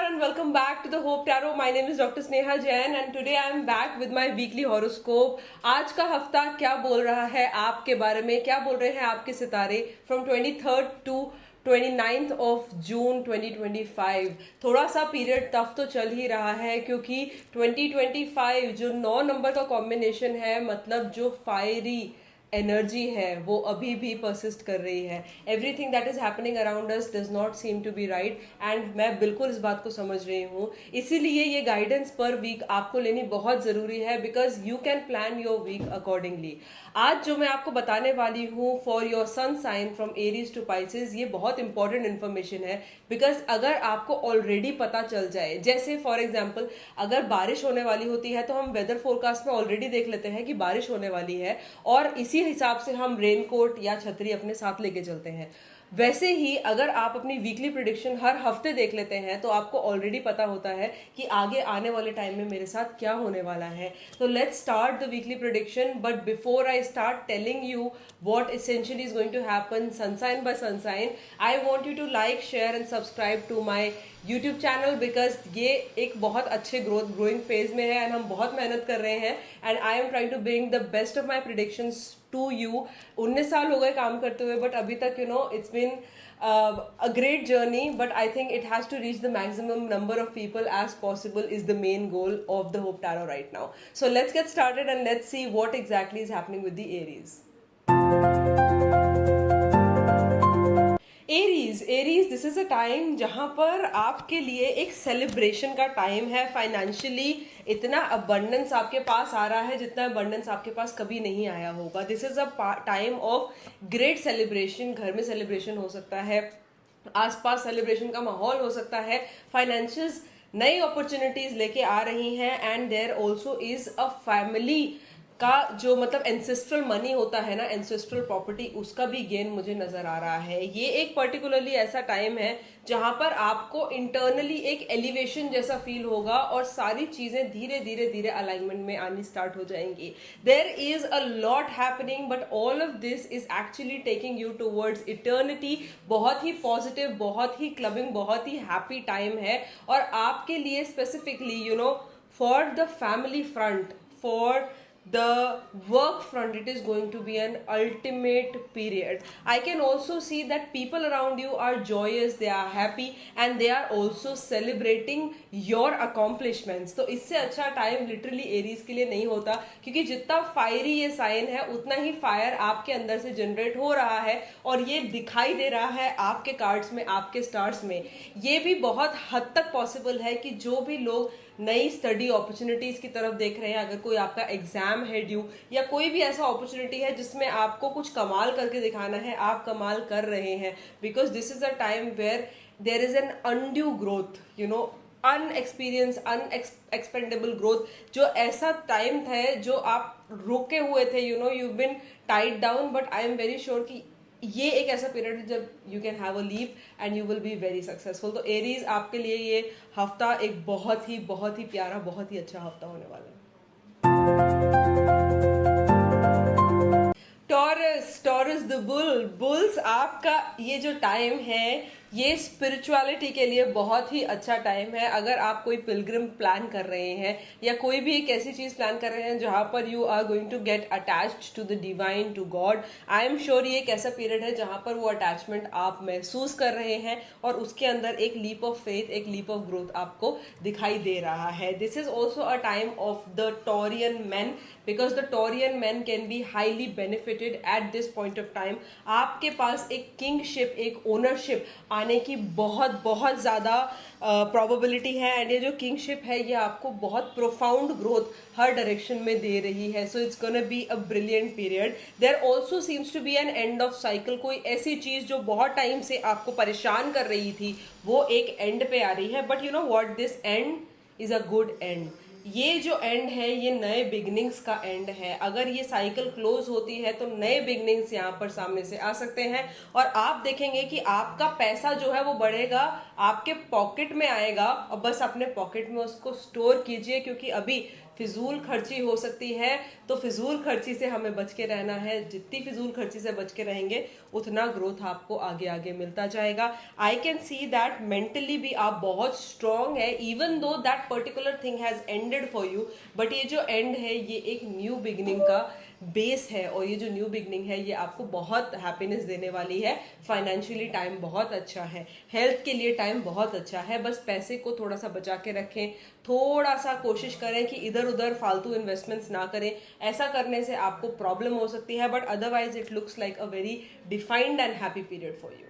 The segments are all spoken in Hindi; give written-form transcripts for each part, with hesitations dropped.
and welcome back to the Hope Tarot. My name is Dr. Sneha Jain and today I am back with my weekly horoscope. आज का हफ्ता क्या बोल रहा है आपके बारे में, क्या बोल रहे हैं आपके सितारे from 23rd to 29th of June 2025. थोड़ा सा पीरियड टफ तो चल ही रहा है क्योंकि 2025 जो 9 नंबर का कॉम्बिनेशन है, मतलब जो फायरी एनर्जी है वो अभी भी परसिस्ट कर रही है. Everything that is happening around us does not seem to be right and मैं बिल्कुल इस बात को समझ रही हूँ. इसीलिए ये गाइडेंस पर वीक आपको लेनी बहुत जरूरी है because you can plan your week accordingly. आज जो मैं आपको बताने वाली हूँ for your sun sign from Aries to Pisces, ये बहुत इंपॉर्टेंट इन्फॉर्मेशन है बिकॉज अगर आपको ऑलरेडी पता चल जाए, जैसे फॉर एग्जाम्पल अगर बारिश होने वाली होती है तो हम वेदर फोरकास्ट में ऑलरेडी देख लेते हैं कि बारिश होने वाली है और इसी हिसाब से हम रेनकोट या छतरी अपने साथ लेके चलते हैं. वैसे ही अगर आप अपनी वीकली प्रिडिक्शन हर हफ्ते देख लेते हैं तो आपको ऑलरेडी पता होता है कि आगे आने वाले टाइम में मेरे साथ क्या होने वाला है. तो let's start the weekly prediction, but before I start telling you what essentially is going to happen sun sign by sun sign, I want you to like, share and subscribe to my YouTube channel because ये एक बहुत अच्छे growing phase में है and हम बहुत मेहनत कर रहे हैं and I am trying to bring the best of my predictions to you. 19 साल हो गए काम करते हुए but अभी तक it's been a great journey, but I think it has to reach the maximum number of people as possible is the main goal of the Hope Tarot right now. So let's get started and let's see what exactly is happening with the Aries. Aries this is a time जहां पर आपके लिए एक सेलिब्रेशन का टाइम है. फाइनेंशियली इतना अबंडेंस आपके पास आ रहा है जितना अबंडेंस आपके पास कभी नहीं आया होगा. This is a time of great celebration. घर में सेलिब्रेशन हो सकता है, आसपास सेलिब्रेशन का माहौल हो सकता है, फाइनेंशियल्स नई अपॉर्चुनिटीज लेके आ रही हैं and there also is a family का जो मतलब एंसेस्ट्रल मनी होता है ना, एंसेस्ट्रल प्रॉपर्टी, उसका भी गेन मुझे नजर आ रहा है. ये एक पर्टिकुलरली ऐसा टाइम है जहां पर आपको इंटरनली एक एलिवेशन जैसा फील होगा और सारी चीजें धीरे धीरे धीरे अलाइनमेंट में आनी स्टार्ट हो जाएंगी. There is a lot happening but all of this is actually taking you towards eternity. बहुत ही पॉजिटिव, बहुत ही क्लबिंग, बहुत ही हैप्पी टाइम है और आपके लिए specifically for the family front, for the work front, it is going to be an ultimate period. I can also see that people around you are joyous, they are happy and they are also celebrating your accomplishments. तो इससे अच्छा टाइम लिटरली एरीज के लिए नहीं होता क्योंकि जितना फायरी ये साइन है उतना ही फायर आपके अंदर से जनरेट हो रहा है और ये दिखाई दे रहा है आपके कार्ड्स में, आपके स्टार्स में. ये भी बहुत हद तक पॉसिबल है कि जो भी लोग नई स्टडी अपॉर्चुनिटीज की तरफ देख रहे हैं, अगर कोई आपका एग्जाम है ड्यू या कोई भी ऐसा अपॉर्चुनिटी है जिसमें आपको कुछ कमाल करके दिखाना है, आप कमाल कर रहे हैं because this is a time where there is an undue growth, unexperience, unexpendable growth. जो ऐसा टाइम था जो आप रुके हुए थे, you been tied down, but I am very sure कि ये एक ऐसा पीरियड है जब you can have a leap and you will be very successful. तो एरीज आपके लिए ये हफ्ता एक बहुत ही प्यारा, बहुत ही अच्छा हफ्ता होने वाला है. टॉरस द बुल्स, आपका ये जो टाइम है ये स्पिरिचुअलिटी के लिए बहुत ही अच्छा टाइम है. अगर आप कोई पिलग्रिम प्लान कर रहे हैं या कोई भी एक ऐसी चीज प्लान कर रहे हैं जहां पर you are going to get attached to the divine, to God, I am sure ये एक ऐसा पीरियड है जहां पर वो अटैचमेंट आप महसूस कर रहे हैं और उसके अंदर एक लीप ऑफ फेथ, एक लीप ऑफ ग्रोथ आपको दिखाई दे रहा है. This is also a time of the Taurean man because the Taurean man can be highly benefited at this point of time. आपके पास एक किंगशिप, एक ओनरशिप आने की बहुत ज्यादा प्रोबेबिलिटी है एंड ये जो किंगशिप है ये आपको बहुत प्रोफाउंड ग्रोथ हर डायरेक्शन में दे रही है. So it's gonna be a brilliant period. There also seems to be an end of cycle. कोई ऐसी चीज जो बहुत टाइम से आपको परेशान कर रही थी वो एक एंड पे आ रही है, but you know what, this and is a good and. ये जो एंड है ये नए बिगनिंग्स का एंड है. अगर ये साइकिल क्लोज होती है तो नए बिगनिंग्स यहाँ पर सामने से आ सकते हैं और आप देखेंगे कि आपका पैसा जो है वो बढ़ेगा, आपके पॉकेट में आएगा और बस अपने पॉकेट में उसको स्टोर कीजिए क्योंकि अभी फिजूल खर्ची हो सकती है, तो फिजूल खर्ची से हमें बच के रहना है। जितनी फिजूल खर्ची से बच के रहेंगे उतना ग्रोथ आपको आगे आगे मिलता जाएगा। आई कैन सी दैट मेंटली भी आप बहुत स्ट्रांग है, even though that particular thing has ended for you, but ये जो एंड है ये एक न्यू बिगिनिंग का बेस है, और ये जो न्यू बिगनिंग है ये आपको बहुत हैप्पीनेस देने वाली है। फाइनेंशियली टाइम बहुत अच्छा है, हेल्थ के लिए टाइम बहुत अच्छा है, बस पैसे को थोड़ा सा बचा के रखें, थोड़ा सा कोशिश करें कि इधर उधर फालतू इन्वेस्टमेंट्स ना करें। ऐसा करने से आपको प्रॉब्लम हो सकती है, but otherwise it looks like a very defined and happy period for you.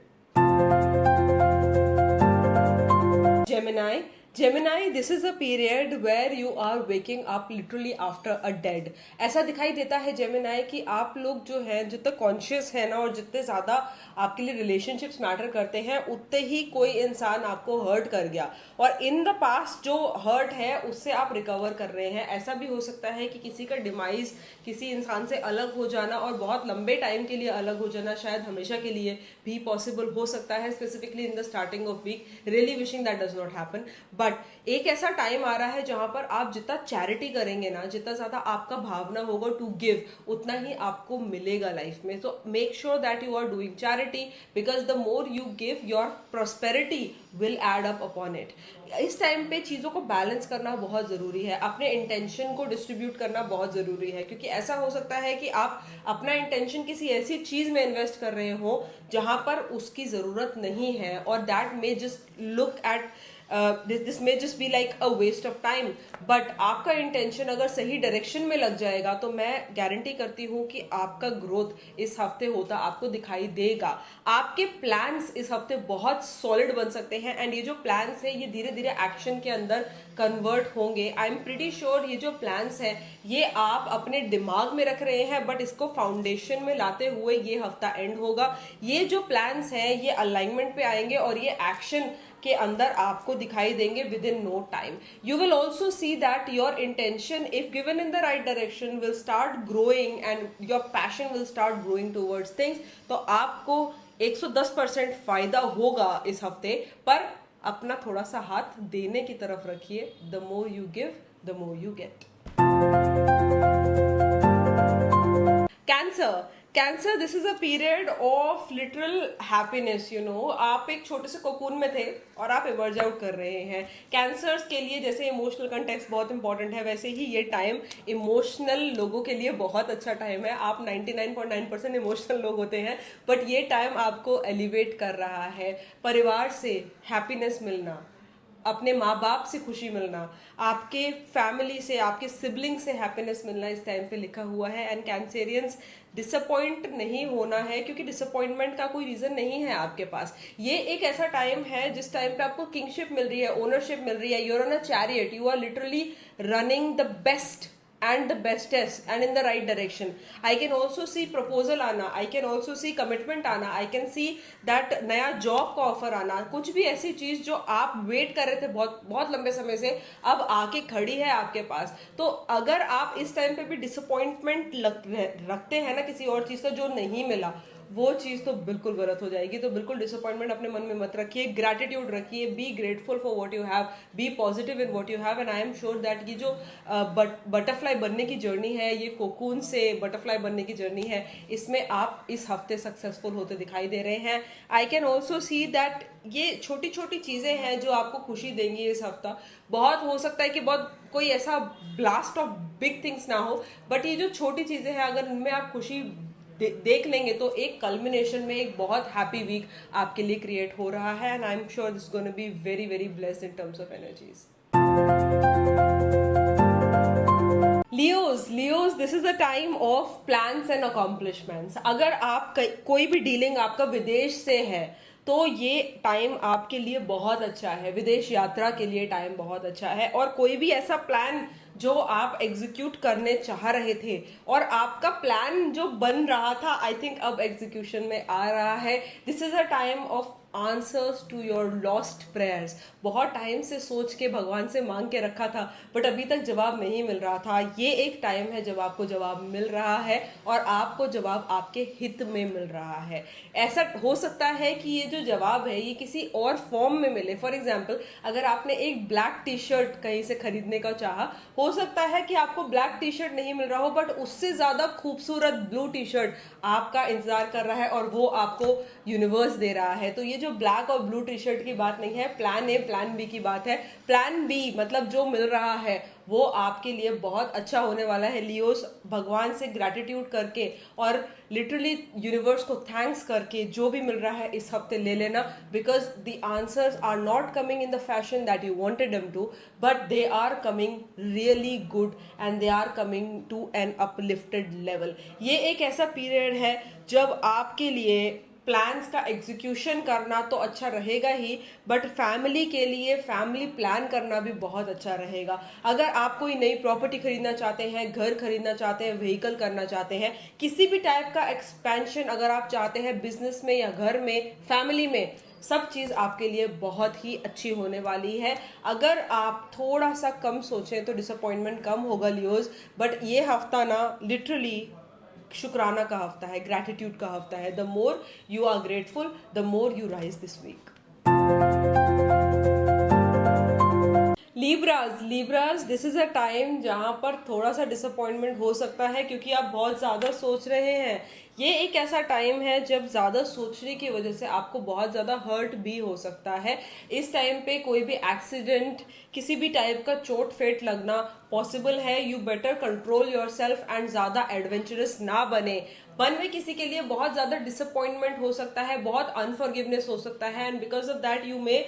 Gemini. Gemini, this is a period where you are waking up literally after a dead. ऐसा दिखाई देता है Gemini कि आप लोग जो हैं जितने कॉन्शियस है ना, और जितने ज़्यादा आपके लिए रिलेशनशिप्स मैटर करते हैं, उतने ही कोई इंसान आपको हर्ट कर गया, और इन द पास्ट जो हर्ट है उससे आप रिकवर कर रहे हैं। ऐसा भी हो सकता है कि किसी का डिमाइज, किसी इंसान से अलग हो जाना, और बहुत लंबे टाइम के लिए अलग हो जाना, शायद हमेशा के लिए भी पॉसिबल हो सकता है, specifically in the starting of week. Really wishing that does not happen, but एक ऐसा टाइम आ रहा है जहां पर आप जितना चैरिटी करेंगे ना, जितना ज्यादा आपका भावना होगा टू गिव, उतना ही आपको मिलेगा लाइफ में। So make sure that you are doing charity, because the more you give, your prosperity will add up upon it. इस टाइम पे चीजों को बैलेंस करना बहुत जरूरी है, अपने इंटेंशन को डिस्ट्रीब्यूट करना बहुत जरूरी है, क्योंकि ऐसा हो सकता है कि आप अपना इंटेंशन किसी ऐसी चीज में इन्वेस्ट कर रहे हो जहां पर उसकी जरूरत नहीं है, और that may just look at this may just be like a waste of time. But आपका इंटेंशन अगर सही डायरेक्शन में लग जाएगा तो मैं गारंटी करती हूँ कि आपका ग्रोथ इस हफ्ते होता आपको दिखाई देगा। आपके प्लान्स इस हफ्ते बहुत सॉलिड बन सकते हैं, एंड ये जो प्लान्स है ये धीरे धीरे एक्शन के अंदर कन्वर्ट होंगे। आई एम प्रिटी श्योर ये जो प्लान्स है ये आप अपने दिमाग में रख रहे हैं, बट इसको फाउंडेशन में लाते हुए ये हफ्ता एंड होगा। ये जो प्लान्स हैं ये अलाइनमेंट पे आएंगे, और ये एक्शन के अंदर आपको दिखाई देंगे within no time. You will also see that your intention, if given in the right direction, will start growing, and your passion will start growing towards things. तो आपको 110% फायदा होगा इस हफ्ते, पर अपना थोड़ा सा हाथ देने की तरफ रखिए। The more you give, the more you get. Cancer, cancer, this is a period of literal happiness. You know, आप एक छोटे से कोकून में थे और आप इमर्ज आउट कर रहे हैं। कैंसर्स के लिए जैसे इमोशनल कंटेक्स्ट बहुत इंपॉर्टेंट है, वैसे ही ये टाइम इमोशनल लोगों के लिए बहुत अच्छा टाइम है। आप 99.9% इमोशनल लोग होते हैं, बट ये टाइम आपको एलिवेट कर रहा है। परिवार से हैप्पीनेस मिलना, अपने माँ बाप से खुशी मिलना, आपके फैमिली से, आपके सिबलिंग से हैप्पीनेस मिलना इस टाइम पे लिखा हुआ है। एंड कैंसेरियंस, डिसअपॉइंट नहीं होना है, क्योंकि डिसअपॉइंटमेंट का कोई रीजन नहीं है आपके पास। ये एक ऐसा टाइम है जिस टाइम पे आपको किंगशिप मिल रही है, ओनरशिप मिल रही है। You are on a chariot, you are literally running the best and the bestest and in the right direction. I can also see proposal आना, I can also see commitment आना, I can see that नया जॉब का ऑफर आना। कुछ भी ऐसी चीज जो आप वेट कर रहे थे बहुत बहुत लंबे समय से, अब आके खड़ी है आपके पास। तो अगर आप इस टाइम पे भी डिसअपॉइंटमेंट रखते हैं ना किसी और चीज का जो नहीं मिला, वो चीज तो बिल्कुल गलत हो जाएगी। तो बिल्कुल डिसअपॉइंटमेंट अपने मन में मत रखिए, ग्रैटिट्यूड रखिए, be grateful for what you have, be positive in what you have. And I am sure that ये जो बटरफ्लाई बनने की जर्नी है, ये कोकून से बटरफ्लाई बनने की जर्नी है, इसमें आप इस हफ्ते सक्सेसफुल होते दिखाई दे रहे हैं। I can also see that ये छोटी छोटी चीजें हैं जो आपको खुशी देंगी इस हफ्ता। बहुत हो सकता है कि बहुत कोई ऐसा ब्लास्ट ऑफ बिग थिंग्स ना हो, बट ये जो छोटी चीजें हैं अगर उनमें आप खुशी देख लेंगे तो एक कल्मिनेशन में एक बहुत हैप्पी वीक आपके लिए क्रिएट हो रहा है। And I am sure this gonna be very very blessed in terms of energies. Leos, this is a time of plans and accomplishments. अगर आप कोई भी डीलिंग आपका विदेश से है तो ये टाइम आपके लिए बहुत अच्छा है, विदेश यात्रा के लिए टाइम बहुत अच्छा है। और कोई भी ऐसा प्लान जो आप एग्जीक्यूट करने चाह रहे थे और आपका प्लान जो बन रहा था, आई थिंक अब एग्जीक्यूशन में आ रहा है। This is a time of answers to your lost prayers. बहुत टाइम से सोच के भगवान से मांग के रखा था बट अभी तक जवाब नहीं मिल रहा था। ये एक टाइम है जब आपको जवाब मिल रहा है और आपको जवाब आपके हित में मिल रहा है। ऐसा हो सकता है कि ये जो जवाब है ये किसी और फॉर्म में मिले। फॉर एग्जाम्पल, अगर आपने एक ब्लैक टी शर्ट कहीं से खरीदने का चाहा, हो सकता है कि आपको ब्लैक टी शर्ट नहीं मिल रहा हो बट उससे ज्यादा खूबसूरत ब्लू टी शर्ट आपका इंतजार कर रहा है और वो आपको यूनिवर्स दे रहा है। तो ये जो ब्लैक और ब्लू टी शर्ट की बात नहीं है, प्लान ए प्लान बी की बात है। प्लान बी मतलब जो मिल रहा है वो आपके लिए बहुत अच्छा होने वाला है। लियोस, भगवान से ग्रैटिट्यूड करके और लिटरली यूनिवर्स को थैंक्स करके जो भी मिल रहा है इस हफ्ते ले लेना, because the answers are not coming in the fashion that you wanted them to, but they are coming really good and they are coming to an uplifted level. ये एक ऐसा पीरियड है जब आपके लिए प्लान्स का एग्जीक्यूशन करना तो अच्छा रहेगा ही, बट फैमिली के लिए फैमिली प्लान करना भी बहुत अच्छा रहेगा। अगर आप कोई नई प्रॉपर्टी खरीदना चाहते हैं, घर खरीदना चाहते हैं, व्हीकल करना चाहते हैं, किसी भी टाइप का एक्सपेंशन अगर आप चाहते हैं बिजनेस में या घर में, फैमिली में, सब चीज आपके लिए बहुत ही अच्छी होने वाली है। अगर आप थोड़ा सा कम सोचें तो डिसअपॉइंटमेंट कम होगा लियोज, बट ये हफ्ता ना लिटरली शुक्राना का हफ्ता है, ग्रैटिट्यूड का हफ्ता है। The more you are grateful the more you rise this week. Libras, this is a time जहां पर थोड़ा सा डिसअपॉइंटमेंट हो सकता है क्योंकि आप बहुत ज्यादा सोच रहे हैं। ये एक ऐसा टाइम है जब ज्यादा सोचने की वजह से आपको बहुत ज्यादा हर्ट भी हो सकता है। इस टाइम पे कोई भी एक्सीडेंट, किसी भी टाइप का चोट फेट लगना पॉसिबल है। You better control your self and ज्यादा एडवेंचरस ना बने। मन में किसी के लिए बहुत ज्यादा डिसअपॉइंटमेंट हो सकता है, बहुत अनफॉरगिवनेस हो सकता है, and because of that you may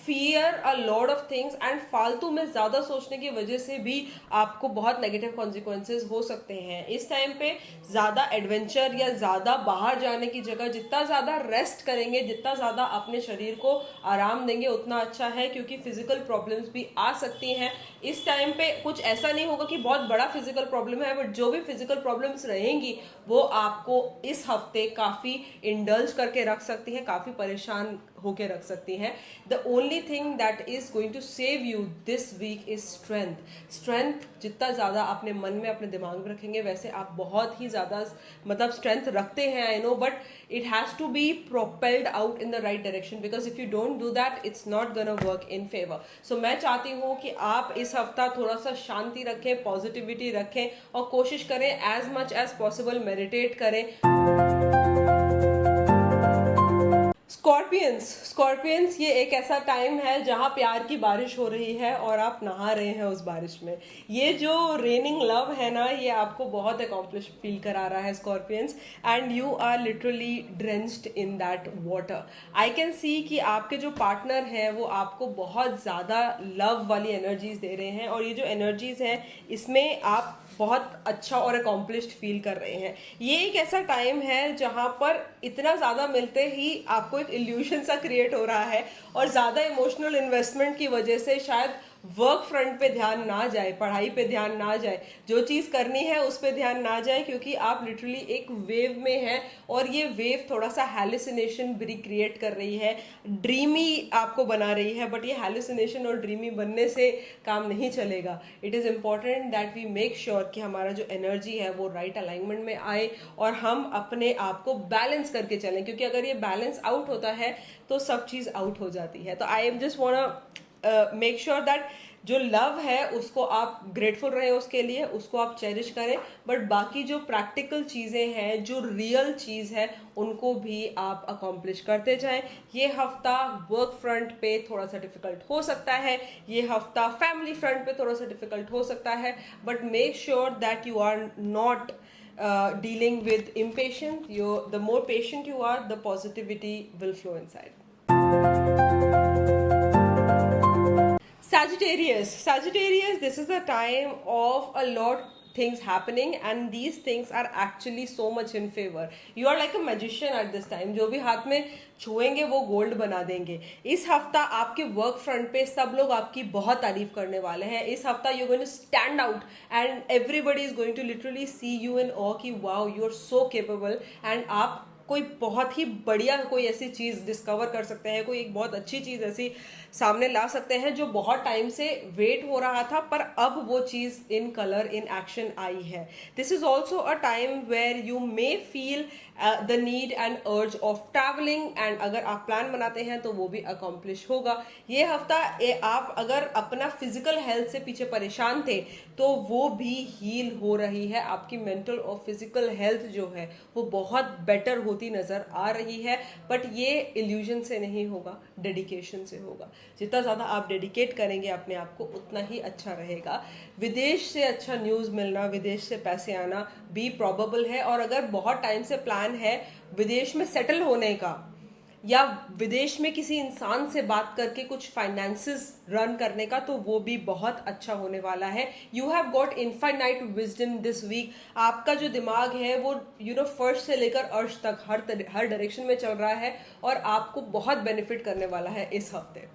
fear a lot of things and फालतू में ज्यादा सोचने की वजह से भी आपको बहुत नेगेटिव कॉन्सिक्वेंसेज हो सकते हैं। इस टाइम पे ज्यादा एडवेंचर या ज्यादा बाहर जाने की जगह जितना ज्यादा रेस्ट करेंगे, जितना ज्यादा अपने शरीर को आराम देंगे उतना अच्छा है, क्योंकि फिजिकल प्रॉब्लम्स भी आ सकती हैं। इस टाइम पे कुछ ऐसा नहीं होगा कि बहुत बड़ा फिजिकल प्रॉब्लम है, बट जो भी फिजिकल प्रॉब्लम्स रहेंगी वो आपको इस हफ्ते काफी इंडल्ज करके रख सकती हैं, काफी परेशान होके रख सकती हैं। The only thing that is going to save you this week is strength. जितना ज्यादा अपने मन में, अपने दिमाग में रखेंगे, वैसे आप बहुत ही ज्यादा मतलब स्ट्रेंथ रखते हैं, I know, but it has to be propelled out in the right direction, because if you don't do that it's not gonna work in favour. So मैं चाहती हूँ कि आप इस हफ्ता थोड़ा सा शांति रखें, पॉजिटिविटी रखें और कोशिश करें as much as possible meditate करें। स्कॉर्पियंस, ये एक ऐसा टाइम है जहां प्यार की बारिश हो रही है और आप नहा रहे हैं उस बारिश में। ये जो रेनिंग लव है ना, ये आपको बहुत अकॉम्प्लिश फील करा रहा है Scorpions, and you are literally drenched in that water. I can see कि आपके जो पार्टनर हैं वो आपको बहुत ज्यादा लव वाली एनर्जीज दे रहे हैं, और ये जो एनर्जीज हैं इसमें आप बहुत अच्छा और अकॉम्प्लिश्ड फील कर रहे हैं। ये एक ऐसा टाइम है जहां पर इतना ज्यादा मिलते ही आपको एक इल्यूशन सा क्रिएट हो रहा है, और ज्यादा इमोशनल इन्वेस्टमेंट की वजह से शायद वर्क फ्रंट पे ध्यान ना जाए, पढ़ाई पे ध्यान ना जाए, जो चीज करनी है उस पे ध्यान ना जाए, क्योंकि आप लिटरली एक वेव में हैं और ये वेव थोड़ा सा हैलुसिनेशन भी क्रिएट कर रही है, ड्रीमी आपको बना रही है, बट ये हैलुसिनेशन और ड्रीमी बनने से काम नहीं चलेगा। It is important that we make sure कि हमारा जो एनर्जी है वो राइट अलाइनमेंट में आए और हम अपने आप को बैलेंस करके चलें, क्योंकि अगर ये बैलेंस आउट होता है तो सब चीज आउट हो जाती है। तो I am just want make sure that जो लव है उसको आप ग्रेटफुल रहे उसके लिए, उसको आप चेरिश करें, बट बाकी जो प्रैक्टिकल चीजें हैं, जो रियल चीज है, उनको भी आप अकॉम्प्लिश करते जाएं। ये हफ्ता वर्क फ्रंट पे थोड़ा सा डिफिकल्ट हो सकता है, ये हफ्ता फैमिली फ्रंट पे थोड़ा सा डिफिकल्ट हो सकता है, but make sure that you are not dealing with impatience. The more patient you are, the positivity will flow inside. Sagittarius, this is a time of a lot things happening, and these things are actually so much in favor. You are like a magician at this time. जो भी हाथ में छुएंगे वो गोल्ड बना देंगे। इस हफ्ता आपके वर्क फ्रंट पे सब लोग आपकी बहुत तारीफ करने वाले हैं। इस हफ्ता you going to stand out and everybody is going to literally see you in awe कि wow, you are so capable, and आप कोई बहुत ही बढ़िया कोई ऐसी चीज़ डिस्कवर कर सकते हैं, कोई एक बहुत अच्छी चीज़ ऐसी सामने ला सकते हैं जो बहुत टाइम से वेट हो रहा था, पर अब वो चीज़ इन कलर इन एक्शन आई है. This is also a time where you may feel the need and urge of travelling, एंड अगर आप प्लान बनाते हैं तो वो भी अकॉम्प्लिश होगा. ये हफ्ता आप अगर अपना फिजिकल हेल्थ से पीछे परेशान थे तो वो भी हील हो रही है. आपकी मेंटल और फिजिकल हेल्थ जो है वो बहुत बेटर होती नजर आ रही है. बट ये इल्यूजन से नहीं होगा, डेडिकेशन से होगा. जितना ज्यादा आप डेडिकेट करेंगे अपने आप को उतना ही अच्छा रहेगा. विदेश से अच्छा न्यूज मिलना, विदेश से पैसे आना भी प्रोबेबल है. और अगर बहुत टाइम से प्लान है विदेश में सेटल होने का या विदेश में किसी इंसान से बात करके कुछ फाइनेंसेस रन करने का, तो वो भी बहुत अच्छा होने वाला है. You have got infinite wisdom this week. आपका जो दिमाग है वो फर्स्ट से लेकर अर्श तक हर डायरेक्शन में चल रहा है और आपको बहुत बेनिफिट करने वाला है इस हफ्ते.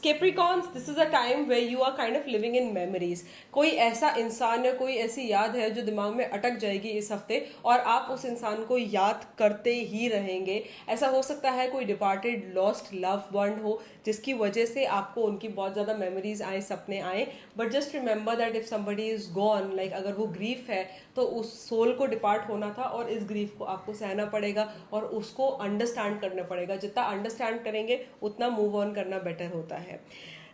Capricorns, this is a time where you are kind of living in memories. कोई ऐसा इंसान या कोई ऐसी याद है जो दिमाग में अटक जाएगी इस हफ्ते और आप उस इंसान को याद करते ही रहेंगे. ऐसा हो सकता है कोई डिपार्टेड लॉस्ट लव वन हो जिसकी वजह से आपको उनकी बहुत ज़्यादा मेमोरीज आए, सपने आए. But just remember that if somebody is gone, like अगर वो ग्रीफ है तो उस सोल को डिपार्ट होना था और इस ग्रीफ को आपको सहना पड़ेगा और उसको अंडरस्टैंड करना पड़ेगा. जितना अंडरस्टैंड करेंगे उतना मूव ऑन करना बेटर होता है.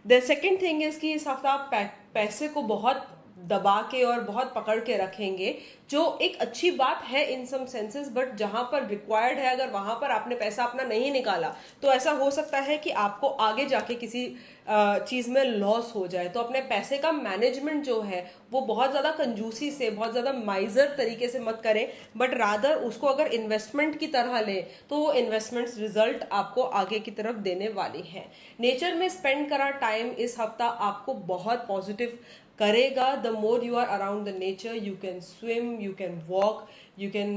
द सेकेंड थिंग इज कि इस हफ्ता आप पैसे को बहुत दबा के और बहुत पकड़ के रखेंगे, जो एक अच्छी बात है इन सम सेंसेस. बट जहां पर रिक्वायर्ड है, अगर वहां पर आपने पैसा अपना नहीं निकाला तो ऐसा हो सकता है कि आपको आगे जाके किसी चीज में लॉस हो जाए. तो अपने पैसे का मैनेजमेंट जो है वो बहुत ज्यादा कंजूसी से, बहुत ज्यादा माइजर तरीके से मत करें, बट रादर उसको अगर इन्वेस्टमेंट की तरह लें तो वो इन्वेस्टमेंट्स रिजल्ट आपको आगे की तरफ देने वाली है. नेचर में स्पेंड करा टाइम इस हफ्ता आपको बहुत पॉजिटिव करेगा. The more you are around the nature, you can swim, you can walk, you can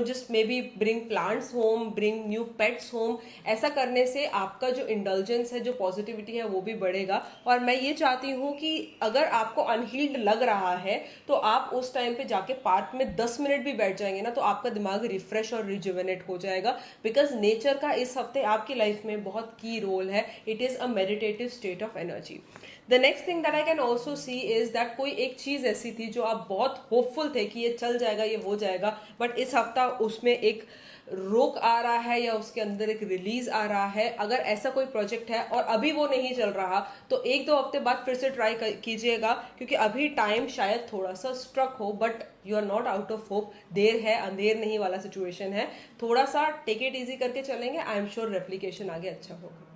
just maybe bring plants home, bring new pets home. ऐसा करने से आपका जो इंडल्जेंस है, जो पॉजिटिविटी है वो भी बढ़ेगा. और मैं ये चाहती हूँ कि अगर आपको अनहील्ड लग रहा है तो आप उस टाइम पे जाके पार्क में 10 मिनट भी बैठ जाएंगे ना तो आपका दिमाग रिफ्रेश और रिजुवेनेट हो जाएगा. बिकॉज नेचर का इस हफ्ते आपकी लाइफ में बहुत की रोल है. It is a meditative state of energy. The next thing that I can also see is that कोई एक चीज ऐसी थी जो आप बहुत होपफुल थे कि ये चल जाएगा, ये हो जाएगा, बट इस हफ्ता उसमें एक रोक आ रहा है या उसके अंदर एक रिलीज आ रहा है. अगर ऐसा कोई प्रोजेक्ट है और अभी वो नहीं चल रहा तो 1-2 हफ्ते बाद फिर से ट्राई कीजिएगा, क्योंकि अभी टाइम शायद थोड़ा सा स्ट्रक हो. But you are not out of hope. देर है अंधेर नहीं वाला सिचुएशन है. थोड़ा सा टेक इट इजी करके चलेंगे, आई एम श्योर रेप्लिकेशन आगे अच्छा होगा.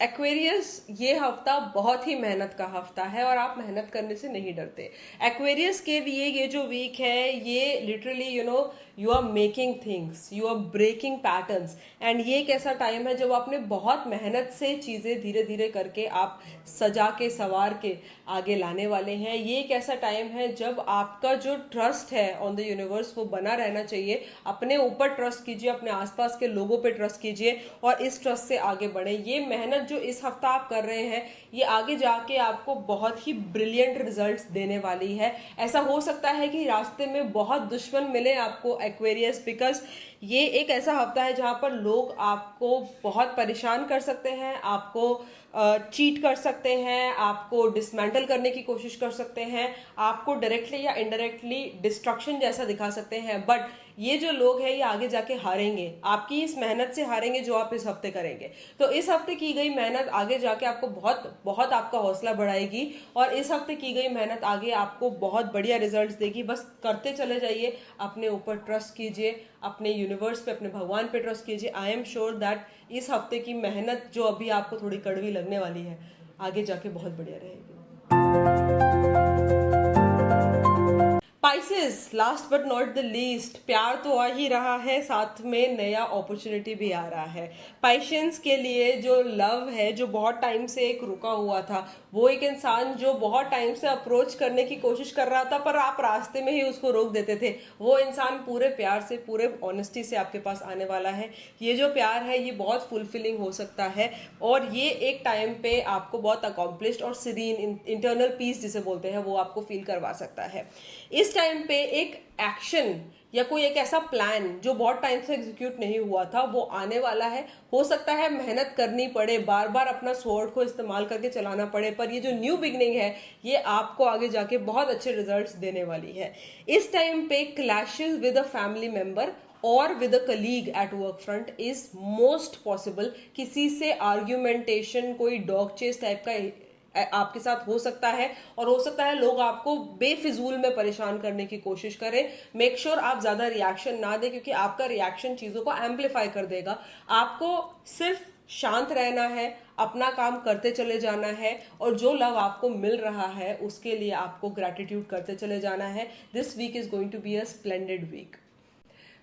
एक्वेरियस ये हफ्ता बहुत ही मेहनत का हफ्ता है और आप मेहनत करने से नहीं डरते. एक्वेरियस के लिए ये जो वीक है ये literally you are making things, you are breaking patterns. And ये एक ऐसा टाइम है जब आपने बहुत मेहनत से चीजें धीरे धीरे करके आप सजा के संवार के आगे लाने वाले हैं. ये एक ऐसा टाइम है जब आपका जो ट्रस्ट है ऑन द यूनिवर्स वो बना रहना चाहिए. अपने ऊपर ट्रस्ट कीजिए, अपने आसपास के लोगों पे ट्रस्ट कीजिए और इस ट्रस्ट से आगे बढ़े. ये मेहनत जो इस हफ्ता आप कर रहे हैं ये आगे जाके आपको बहुत ही ब्रिलियंट रिजल्ट्स देने वाली है. ऐसा हो सकता है कि रास्ते में बहुत दुश्मन मिले आपको एक्वेरियस, बिकॉज ये एक ऐसा हफ्ता है जहां पर लोग आपको बहुत परेशान कर सकते हैं, आपको चीट कर सकते हैं, आपको डिसमेंटल करने की कोशिश कर सकते हैं, आपको डायरेक्टली या इनडायरेक्टली डिस्ट्रक्शन जैसा दिखा सकते हैं. बट ये जो लोग हैं ये आगे जाके हारेंगे, आपकी इस मेहनत से हारेंगे जो आप इस हफ्ते करेंगे. तो इस हफ्ते की गई मेहनत आगे जाके आपको बहुत बहुत आपका हौसला बढ़ाएगी और इस हफ्ते की गई मेहनत आगे आपको बहुत बढ़िया रिजल्ट्स देगी. बस करते चले जाइए, अपने ऊपर ट्रस्ट कीजिए, अपने यूनिवर्स पे, अपने भगवान पे ट्रस्ट कीजिए. आई एम श्योर दैट इस हफ्ते की मेहनत जो अभी आपको थोड़ी कड़वी लगने वाली है आगे जाके बहुत बढ़िया रहेगी. Spices, last but not the least, प्यार तो आ ही रहा है, साथ में नया अपॉर्चुनिटी भी आ रहा है. पाइशेंस के लिए जो लव है, जो बहुत टाइम से एक रुका हुआ था, वो एक इंसान जो बहुत टाइम से अप्रोच करने की कोशिश कर रहा था पर आप रास्ते में ही उसको रोक देते थे, वो इंसान पूरे प्यार से, पूरे ऑनेस्टी से आपके पास आने वाला है। ये जो प्यार है ये बहुत फुलफिलिंग हो सकता है और ये एक टाइम पे आपको बहुत अकॉम्प्लिश्ड और सीरीन इंटरनल पीस जिसे बोलते हैं वो आपको फील करवा सकता है। इस टाइम पे एक एक्शन या कोई एक ऐसा प्लान जो बहुत टाइम से एग्जीक्यूट नहीं हुआ था वो आने वाला है। हो सकता है मेहनत करनी पड़े, बार बार अपना स्वॉर्ड को इस्तेमाल करके चलाना पड़े, पर ये जो न्यू बिगनिंग है ये आपको आगे जाके बहुत अच्छे रिजल्ट्स देने वाली है। इस टाइम पे clashes with a family member और with a colleague at work front is most possible. किसी से आर्ग्यूमेंटेशन, कोई डॉग चेस टाइप का आपके साथ हो सकता है और हो सकता है लोग आपको बेफिजूल में परेशान करने की कोशिश करें। मेक श्योर आप ज्यादा रिएक्शन ना दें क्योंकि आपका रिएक्शन चीजों को एम्पलीफाई कर देगा। आपको सिर्फ शांत रहना है, अपना काम करते चले जाना है और जो लव आपको मिल रहा है उसके लिए आपको ग्रैटिट्यूड करते चले जाना है। This week is going to be a splendid week.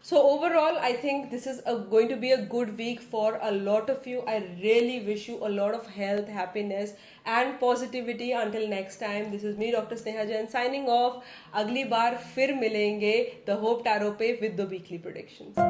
So overall, I think this is going to be a good week for a lot of you. I really wish you a lot of health, happiness and positivity. Until next time, this is me, Dr. Sneha Jain, signing off. अगली बार फिर मिलेंगे The Hope Tarot पे with the weekly predictions.